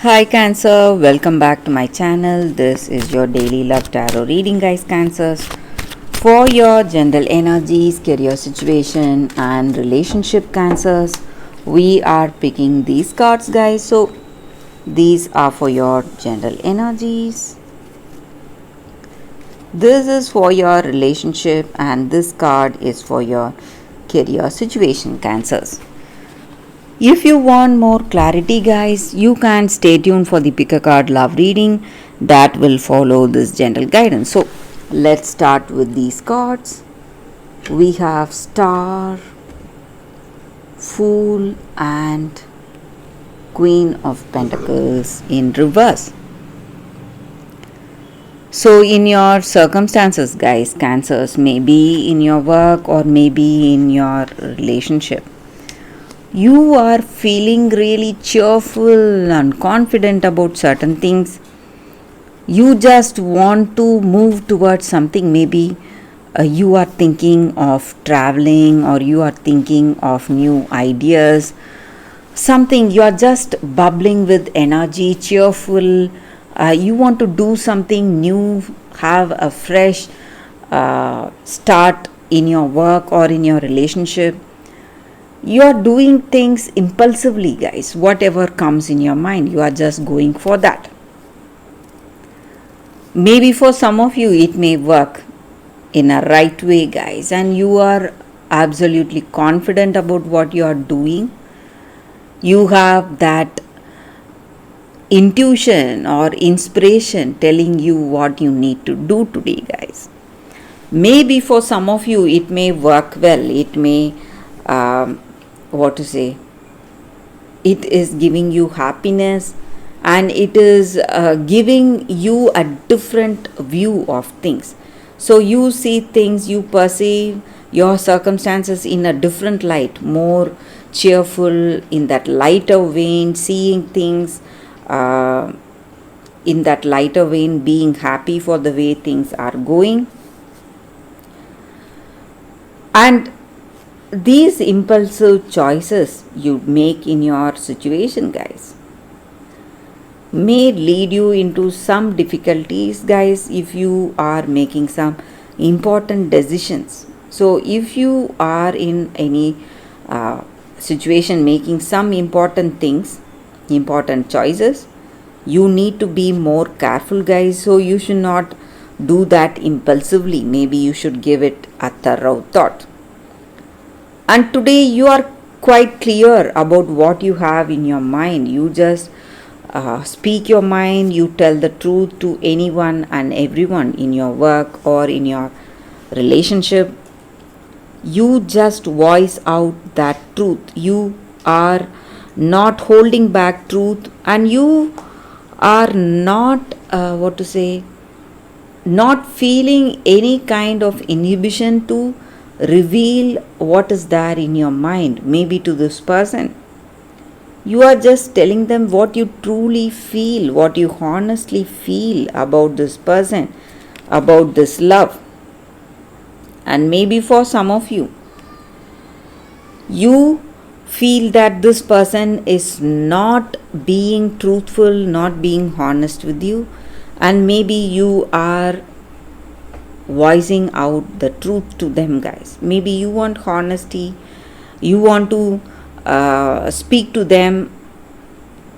Hi Cancer, welcome back to my channel. This is your daily love tarot reading, guys. Cancers, for your general energies, career situation, and relationship. Cancers, we are picking these cards, guys. So these are for your general energies. This is for your relationship, and this card is for your career situation. Cancers. If you want more clarity, guys, you can stay tuned for the pick a card love reading that will follow this general guidance. So, let's start with these cards. We have Star, Fool, and Queen of Pentacles in reverse. So, in your circumstances, guys, Cancers, maybe in your work or maybe in your relationship, you are feeling really cheerful and confident about certain things. You just want to move towards something. Maybe you are thinking of traveling or you are thinking of new ideas. Something you are just bubbling with energy, cheerful. You want to do something new, have a fresh start in your work or in your relationship. You are doing things impulsively, guys. Whatever comes in your mind, you are just going for that. Maybe for some of you it may work in a right way, guys, and you are absolutely confident about what you are doing. You have that intuition or inspiration telling you what you need to do today, guys. Maybe for some of you it may work well. It may it is giving you happiness, and it is giving you a different view of things. So you see things, you perceive your circumstances in a different light, more cheerful, in that lighter vein, seeing things in that lighter vein, being happy for the way things are going. And these impulsive choices you make in your situation, guys, may lead you into some difficulties, guys, if you are making some important decisions. So if you are in any situation making some important things, important choices, you need to be more careful, guys. So you should not do that impulsively. Maybe you should give it a thorough thought. And today you are quite clear about what you have in your mind. You just speak your mind, you tell the truth to anyone and everyone in your work or in your relationship. You just voice out that truth. You are not holding back truth, and you are not not feeling any kind of inhibition to reveal what is there in your mind, maybe to this person. You are just telling them what you truly feel, what you honestly feel about this person, about this love. And maybe for some of you, you feel that this person is not being truthful, not being honest with you, and maybe you are voicing out the truth to them, guys. Maybe you want honesty, you want to speak to them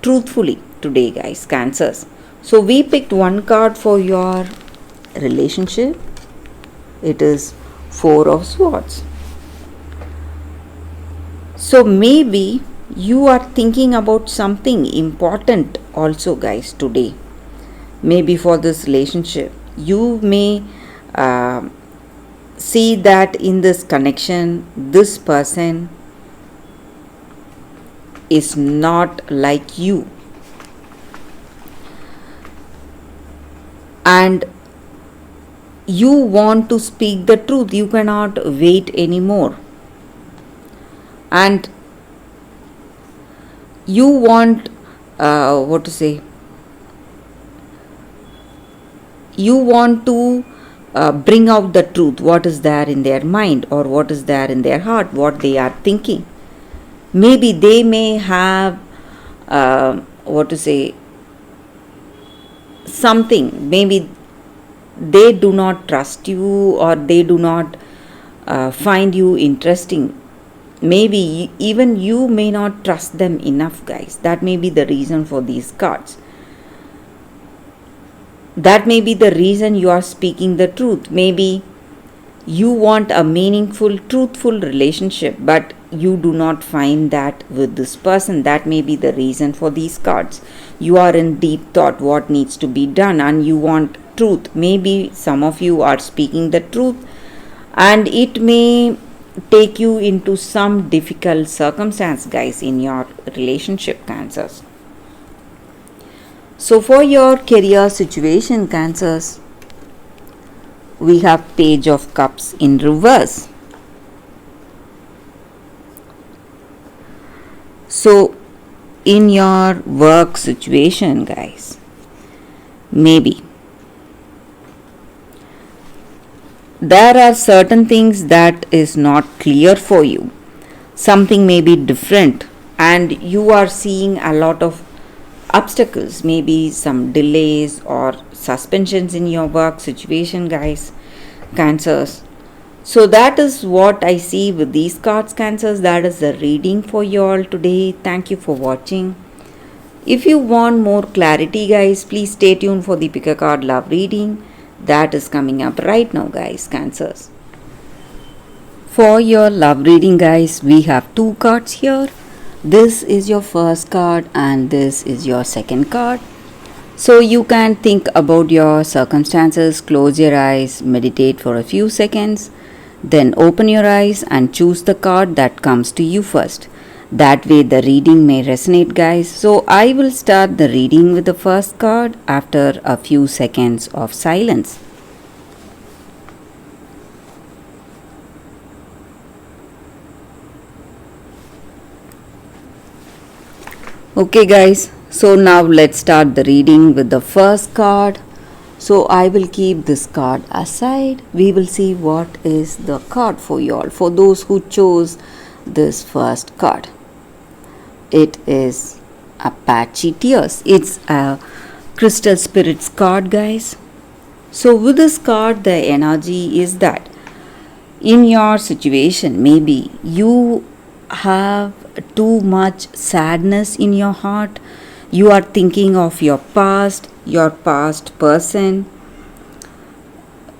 truthfully today, guys, Cancers. So we picked one card for your relationship. It is Four of Swords. So maybe you are thinking about something important also, guys, today. Maybe for this relationship, you may see that in this connection, this person is not like you, and you want to speak the truth. You cannot wait anymore, and you want you want to bring out the truth, what is there in their mind or what is there in their heart, what they are thinking. Maybe they may have something, maybe they do not trust you or they do not find you interesting. Maybe even you may not trust them enough, guys. That may be the reason for these cards. That may be the reason you are speaking the truth. Maybe you want a meaningful, truthful relationship, but you do not find that with this person. That may be the reason for these cards. You are in deep thought what needs to be done and you want truth. Maybe some of you are speaking the truth and it may take you into some difficult circumstance, guys, in your relationship, Cancers. So for your career situation, Cancers, we have Page of Cups in reverse. So in your work situation, guys, maybe there are certain things that is not clear for you. Something may be different and you are seeing a lot of obstacles, maybe some delays or suspensions in your work situation, guys, Cancers. So that is what I see with these cards, Cancers. That is the reading for you all today. Thank you for watching. If you want more clarity, guys, please stay tuned for the Pick a Card Love reading that is coming up right now, guys, Cancers. For your love reading, guys, we have two cards here. This is your first card and this is your second card. So you can think about your circumstances, close your eyes, meditate for a few seconds, then open your eyes and choose the card that comes to you first. That way the reading may resonate, guys. So I will start the reading with the first card after a few seconds of silence. Okay, guys, so now let's start the reading with the first card. So I will keep this card aside. We will see what is the card for you all, for those who chose this first card. It is Apache Tears. It's a Crystal Spirits card, guys. So with this card, the energy is that in your situation, maybe you have too much sadness in your heart. You are thinking of your past person,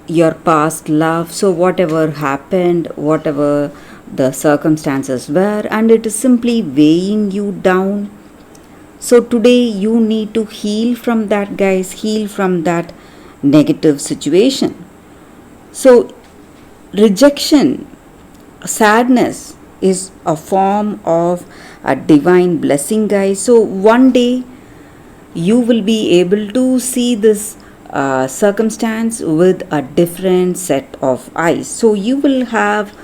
your past love. So whatever happened, whatever the circumstances were, and it is simply weighing you down. So today you need to heal from that, guys, heal from that negative situation. So rejection, sadness is a form of a divine blessing, guys. So one day you will be able to see this circumstance with a different set of eyes. So you will have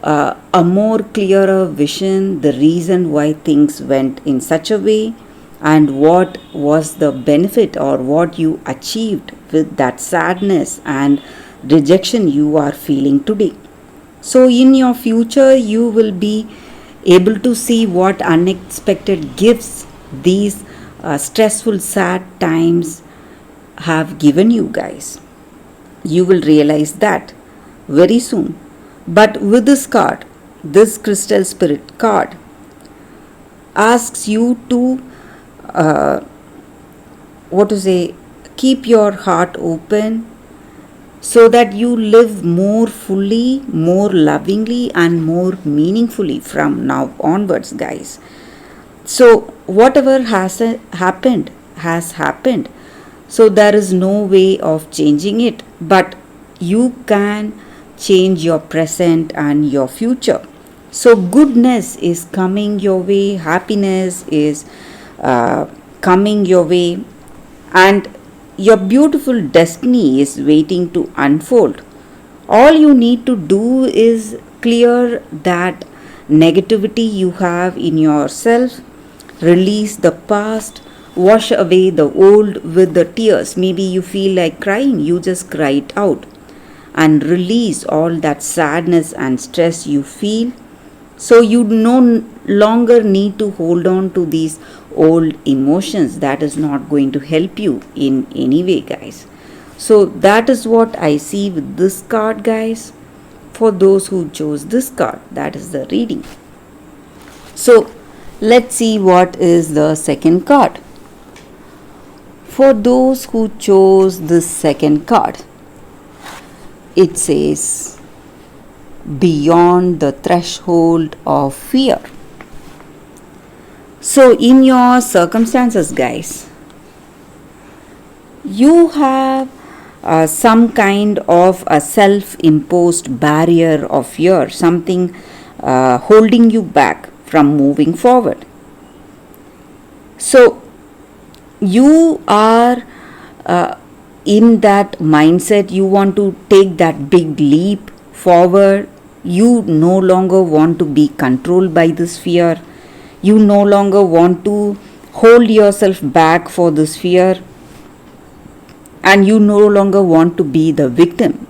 a more clearer vision, the reason why things went in such a way and what was the benefit or what you achieved with that sadness and rejection you are feeling today. So in your future you will be able to see what unexpected gifts these stressful sad times have given you, guys. You will realize that very soon. But with this card, this Crystal Spirit card asks you to keep your heart open so that you live more fully, more lovingly and more meaningfully from now onwards, guys. So whatever has happened has happened. So there is no way of changing it, but you can change your present and your future. So goodness is coming your way, happiness is coming your way, and your beautiful destiny is waiting to unfold. All you need to do is clear that negativity you have in yourself, release the past, wash away the old with the tears. Maybe you feel like crying, you just cry it out and release all that sadness and stress you feel. So you longer need to hold on to these old emotions. That is not going to help you in any way, guys. So that is what I see with this card, guys. For those who chose this card, that is the reading. So let's see what is the second card. For those who chose this second card, it says, beyond the threshold of fear. So in your circumstances, guys, you have some kind of a self-imposed barrier of fear, something holding you back from moving forward. So you are in that mindset, you want to take that big leap forward. You no longer want to be controlled by this fear. You no longer want to hold yourself back for this fear. And you no longer want to be the victim.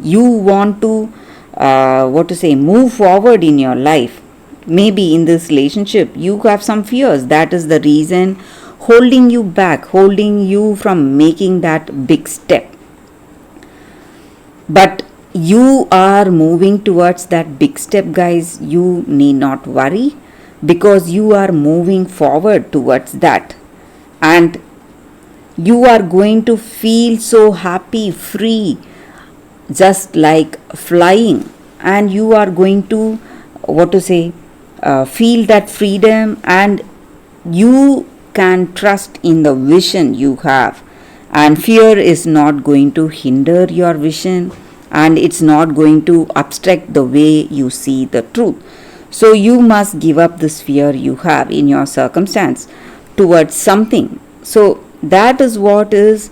You want to, move forward in your life. Maybe in this relationship, you have some fears. That is the reason holding you back, holding you from making that big step. But you are moving towards that big step, guys. You need not worry, because you are moving forward towards that. And you are going to feel so happy, free, just like flying. And you are going to, feel that freedom, and you can trust in the vision you have. And fear is not going to hinder your vision, and it's not going to obstruct the way you see the truth. So you must give up this fear you have in your circumstance towards something. So that is what is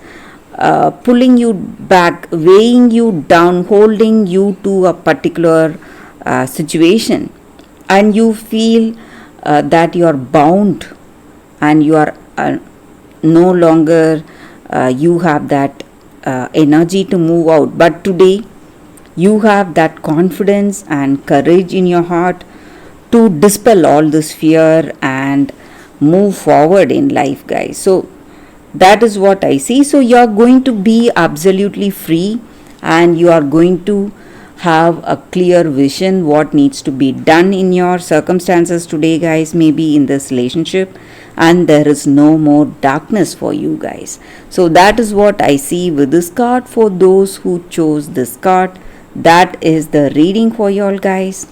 pulling you back, weighing you down, holding you to a particular situation. And you feel that you are bound, and you are no longer, you have that energy to move out. But today, you have that confidence and courage in your heart to dispel all this fear and move forward in life, guys. So that is what I see. So you are going to be absolutely free, and you are going to have a clear vision what needs to be done in your circumstances today, guys, maybe in this relationship, and there is no more darkness for you, guys. So that is what I see with this card. For those who chose this card, that is the reading for you all, guys.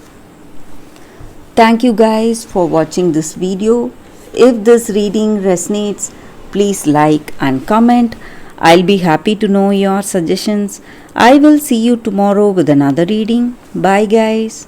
Thank you, guys, for watching this video. If this reading resonates, please like and comment. I'll be happy to know your suggestions. I will see you tomorrow with another reading. Bye, guys.